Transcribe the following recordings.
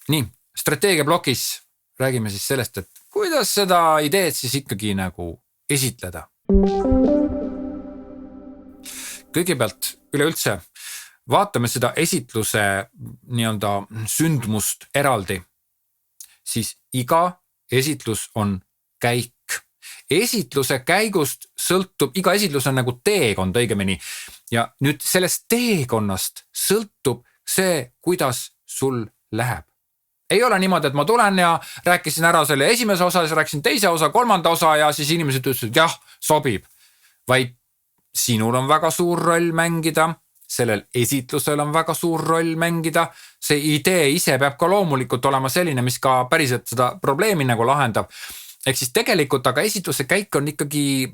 Nii, strateegiablokis räägime siis sellest, et kuidas seda ideed siis ikkagi nagu esitleda. Kõigepealt üleüldse vaatame seda esitluse nii-öelda sündmust eraldi, siis iga esitlus on käik. Esitluse käigust sõltub, iga esitlus on nagu teekond õigemini ja nüüd sellest teekonnast sõltub see, kuidas sul läheb. Ei ole niimoodi, et ma tulen ja rääkisin ära selle esimese osa, siis rääkisin teise osa, kolmanda osa ja siis inimesed ütlesid, jah, sobib. Vaid sinul on väga suur roll mängida, sellel esitlusel on väga suur roll mängida, see idee ise peab ka loomulikult olema selline, mis ka päriselt seda probleemi nagu lahendab. Ehk siis tegelikult aga esitluse käik on ikkagi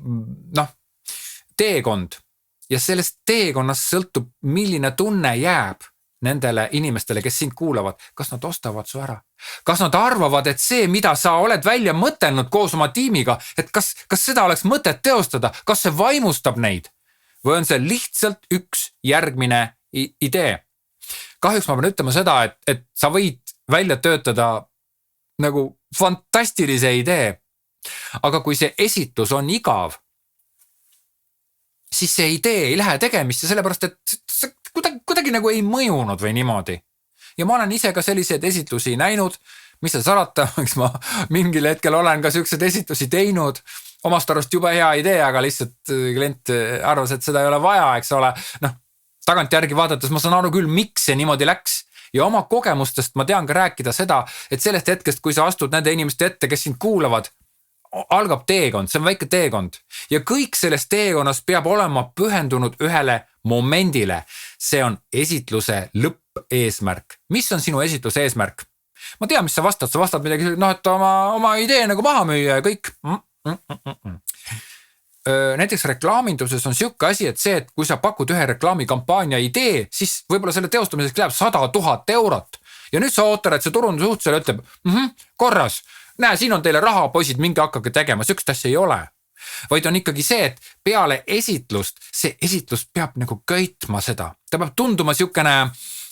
teekond ja sellest teekonnast sõltub, milline tunne jääb nendele inimestele, kes sind kuulavad, kas nad ostavad su ära. Kas nad arvavad, et see, mida sa oled välja mõtelnud koos oma tiimiga, et kas seda oleks mõtet teostada, kas see vaimustab neid või on see lihtsalt üks järgmine idee. Kahjuks ma pean ütlema seda, et sa võid välja töötada nagu fantastilise idee, aga kui see esitlus on igav, siis see idee ei lähe tegemisse, sellepärast et kuidagi nagu ei mõjunud või niimoodi. Ja ma olen ise ka selliseid esitlusi näinud, mis sa salata, eks ma mingil hetkel olen ka sellised esitlusi teinud, omast arvast jube hea idee, aga lihtsalt klient arvas, et seda ei ole vaja, eks ole. Tagantjärgi vaadates ma saan aru küll, miks see niimoodi läks ja oma kogemustest ma tean ka rääkida seda, et sellest hetkest, kui sa astud nende inimeste ette, kes sind kuulavad, algab teekond, see on väike teekond ja kõik sellest teekonnas peab olema pühendunud ühele momendile. See on esitluse lõppeesmärk. Mis on sinu esitluse eesmärk? Ma tean, mis sa vastad midagi, et oma idee nagu maha müüa ja kõik. Näiteks reklaaminduses on siuke asi, et see, et kui sa pakud ühe reklaamikampaania idee, siis võib-olla selle teostamiseks läheb 100 000 eurot. Ja nüüd sa ootad, et see turundusjuht selle ütleb, korras, näe, siin on teile raha, poisid, mingi hakkage tegema, sükst asja ei ole. Vaid on ikkagi see, et peale esitlust, see esitlus peab nagu köitma seda. Ta peab tunduma siukene,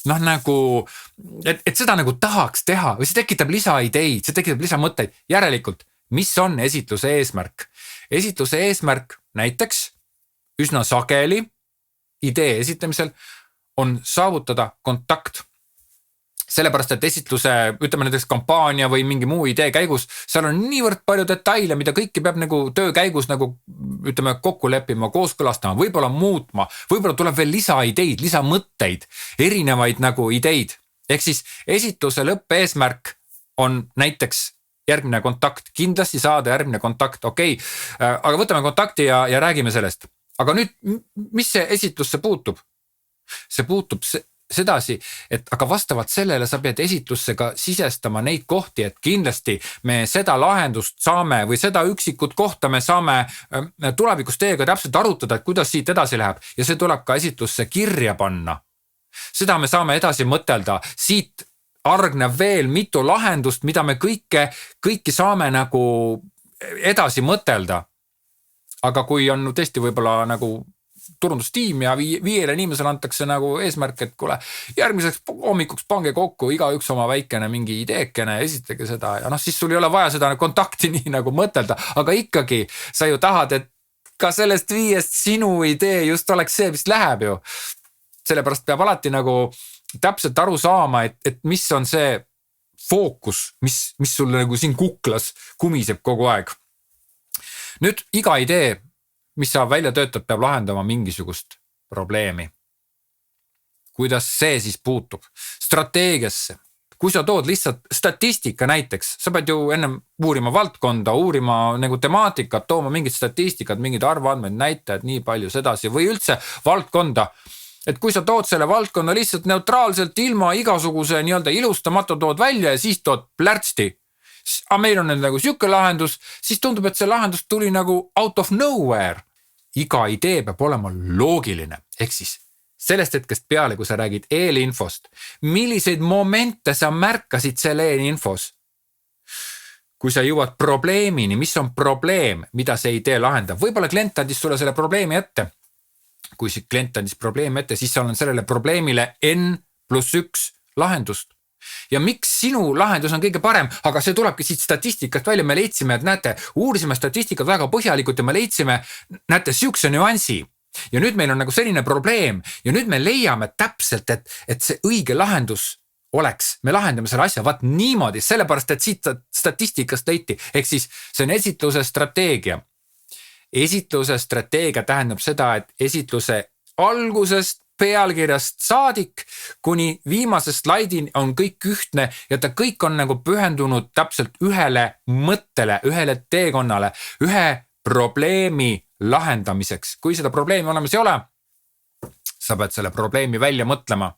nagu, et seda nagu tahaks teha või see tekitab lisaideid, see tekitab lisamõtteid. Järelikult, mis on esitluse eesmärk? Esitluse eesmärk näiteks üsna sageli idee esitlemisel on saavutada kontakt. Sellepärast, et esitluse, ütleme näiteks kampaania või mingi muu idee käigus, seal on niivõrd palju detaile, mida kõiki peab nagu töö käigus nagu, ütleme, kokku leppima, kooskõlastama, võib-olla muutma, võib-olla tuleb veel lisaideid, lisamõtteid, erinevaid nagu ideid. Ehk siis esitluse lõppeesmärk on näiteks järgmine kontakt, kindlasti saada järgmine kontakt, okei, aga võtame kontakti ja räägime sellest. Aga nüüd, mis see esitlusse puutub? See puutub sedasi, et aga vastavalt sellele sa pead esitlusse ka sisestama neid kohti, et kindlasti me seda lahendust saame või seda üksikut kohta me saame tulevikus teiega täpselt arutada, et kuidas siit edasi läheb ja see tuleb ka esitlusse kirja panna. Seda me saame edasi mõtelda, siit argneb veel mitu lahendust, mida me kõiki saame nagu edasi mõtelda. Aga kui on tõesti võib-olla nagu turundustiim ja viiele inimesele antakse nagu eesmärk, et kuule, järgmiseks hommikuks pange kokku iga üks oma väikene mingi ideekene, esitage seda ja siis sul ei ole vaja seda kontakti nii nagu mõtelda, aga ikkagi sa ju tahad, et ka sellest viiest sinu idee just oleks see, mis läheb ju. Sellepärast peab alati nagu täpselt aru saama, et mis on see fookus, mis sul nagu siin kuklas kumiseb kogu aeg. Nüüd iga idee, mis sa välja töötad, peab lahendama mingisugust probleemi. Kuidas see siis puutub? Strateegiasse. Kui sa tood lihtsalt statistika näiteks, sa pead ju ennem uurima valdkonda, uurima nagu temaatikat, tooma mingid statistikat, mingid arvandmed, näitajad, nii palju sedasi või üldse valdkonda. Et kui sa tood selle valdkonda lihtsalt neutraalselt ilma igasuguse nii-öelda ilustamatu tood välja ja siis tood plärtsti, aga meil on nagu siuke lahendus, siis tundub, et see lahendus tuli nagu out of nowhere. Iga idee peab olema loogiline. Ehk siis sellest hetkest peale, kui sa räägid eelinfost, milliseid momente sa märkasid selle eelinfos? Kui sa jõuad probleemini, mis on probleem, mida see idee lahendab? Võib-olla klient andis sulle selle probleemi ette. Kui klient andis probleemi ette, siis sa on sellele probleemile N+1 lahendust. ja miks sinu lahendus on kõige parem, aga see tulebki siit statistikast välja, me leidsime, et näete, uurisime statistikat väga põhjalikult ja me leidsime, näete, siukse nüansi. Ja nüüd meil on nagu selline probleem ja nüüd me leiame täpselt, et see õige lahendus oleks, me lahendame selle asja vaat niimoodi, sellepärast, et siit statistikast leiti, ehk siis see on esitluse strateegia. Esitluse strateegia tähendab seda, et esitluse algusest pealkirjast saadik kuni viimase slaidin on kõik ühtne ja ta kõik on nagu pühendunud täpselt ühele mõttele, ühele teekonnale, ühe probleemi lahendamiseks. Kui seda probleemi olemas ei ole, sa pead selle probleemi välja mõtlema.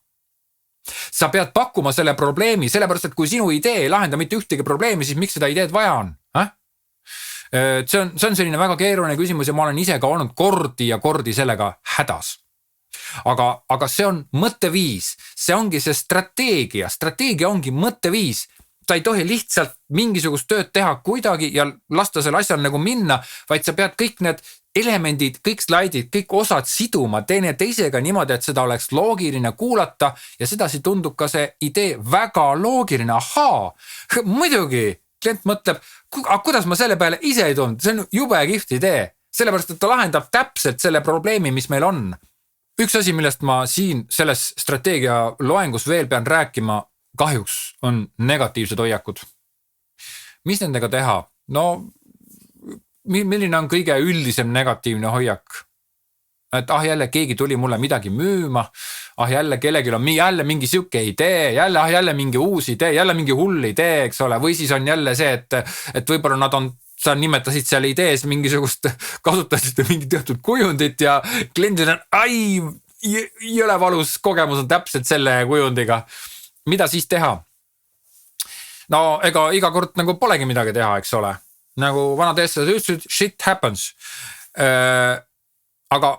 Sa pead pakkuma selle probleemi, sellepärast, et kui sinu idee ei lahenda mitte ühtegi probleemi, siis miks seda ideed vaja on? See on selline väga keeruline küsimus ja ma olen ise ka olnud kordi ja kordi sellega hädas. Aga see on mõtteviis, see ongi see strateegia ongi mõtteviis. Ta ei tohi lihtsalt mingisugust tööd teha kuidagi ja lasta selle asjal nagu minna, vaid sa pead kõik need elemendid, kõik slaidid, kõik osad siduma teine teisega niimoodi, et seda oleks loogiline kuulata ja sedasi tundub ka see idee väga loogiline. Ahaa, muidugi, klient mõtleb, kuidas ma selle peale ise ei tulnud, see on jube kihvt idee, sellepärast, et ta lahendab täpselt selle probleemi, mis meil on. Üks asi, millest ma siin selles strateegia loengus veel pean rääkima, kahjuks on negatiivsed hoiakud. Mis nendega teha? No, milline on kõige üldisem negatiivne hoiak? Et jälle keegi tuli mulle midagi müüma, jälle kellegil on jälle mingi siuke idee, jälle mingi uus idee, jälle mingi hull idee, eks ole, või siis on jälle see, et võib-olla nad on sa nimetasid seal idees mingisugust, kasutasid mingi teatud kujundit ja kliendid on, jõle valus kogemus on täpselt selle kujundiga. Mida siis teha? No ega iga kord nagu polegi midagi teha, eks ole. Nagu vanad eestlased ütlesid, shit happens. Aga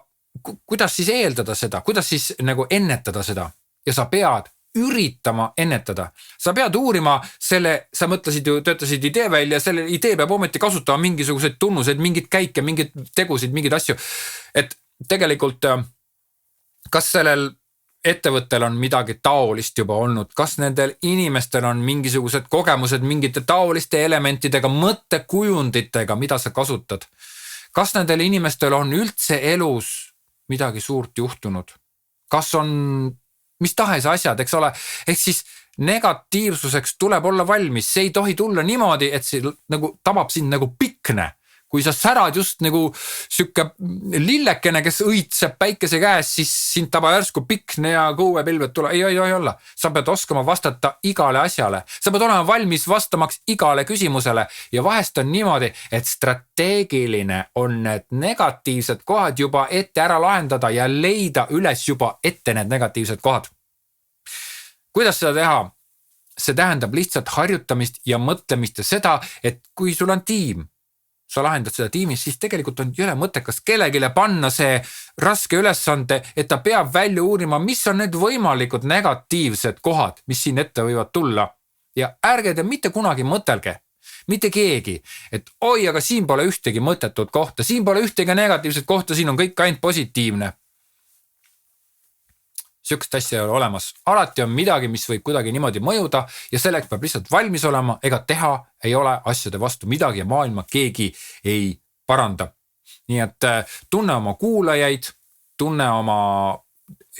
kuidas siis eeldada seda? Kuidas siis nagu ennetada seda? Ja sa pead üritama ennetada. Sa pead uurima selle, sa mõtlesid ju, töötasid idee välja, selle idee peab ometi kasutama mingisuguseid tunnused, mingid käike, mingid tegusid, mingid asju. Et tegelikult, kas sellel ettevõttel on midagi taolist juba olnud, kas nendel inimestel on mingisugused kogemused mingite taoliste elementidega, mõttekujunditega, mida sa kasutad. Kas nendel inimestel on üldse elus midagi suurt juhtunud? Kas on mis tahes asjad, eks ole, ehk siis negatiivsuseks tuleb olla valmis, see ei tohi tulla niimoodi, et see nagu tabab sind nagu pikne. Kui sa särad just nagu sükke lillekene, kes õitseb päikese käes, siis sind taba järsku pikne ja kõuepilved tule. Ei olla. Sa pead oskama vastata igale asjale. Sa pead olema valmis vastamaks igale küsimusele ja vahest on niimoodi, et strateegiline on need negatiivsed kohad juba ette ära lahendada ja leida üles juba ette need negatiivsed kohad. Kuidas seda teha? See tähendab lihtsalt harjutamist ja mõtlemist ja seda, et kui sul on tiim, sa lahendad seda tiimis, siis tegelikult on jõle mõttekas kellegile panna see raske ülesande, et ta peab välja uurima, mis on need võimalikud negatiivsed kohad, mis siin ette võivad tulla. Ja ärge te mitte kunagi mõtelge, mitte keegi, et aga siin pole ühtegi mõttetut kohta, siin pole ühtegi negatiivset kohta, siin on kõik ainult positiivne. Siukest asja ei ole olemas. Alati on midagi, mis võib kuidagi niimoodi mõjuda ja selleks peab lihtsalt valmis olema, ega teha ei ole asjade vastu midagi ja maailma keegi ei paranda. Nii et tunne oma kuulajaid, tunne oma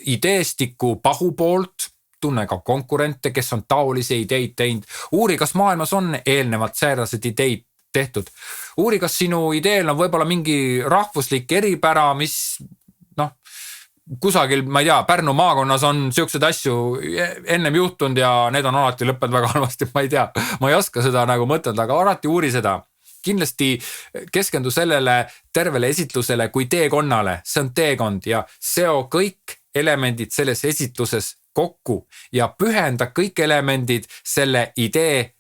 ideestiku pahupoolt, tunne ka konkurente, kes on taolisi ideid teinud. Uuri, kas maailmas on eelnevalt säärased ideid tehtud. Uuri, kas sinu ideel on võib-olla mingi rahvuslik eripära, mis kusagil, ma ei tea, Pärnu maakonnas on siuksed asju ennem juhtunud ja need on alati lõppenud väga halvasti, ma ei tea. Ma ei oska seda nagu mõtelda, aga alati uuri seda. Kindlasti keskendu sellele tervele esitlusele kui teekonnale. See on teekond ja seo kõik elemendid selles esitluses kokku ja pühenda kõik elemendid selle idee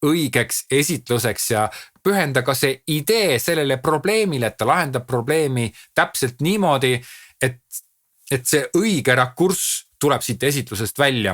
õigeks esitluseks ja pühenda ka see idee sellele probleemile, et ta lahendab probleemi täpselt niimoodi, et see õige rakurss tuleb siit esitlusest välja.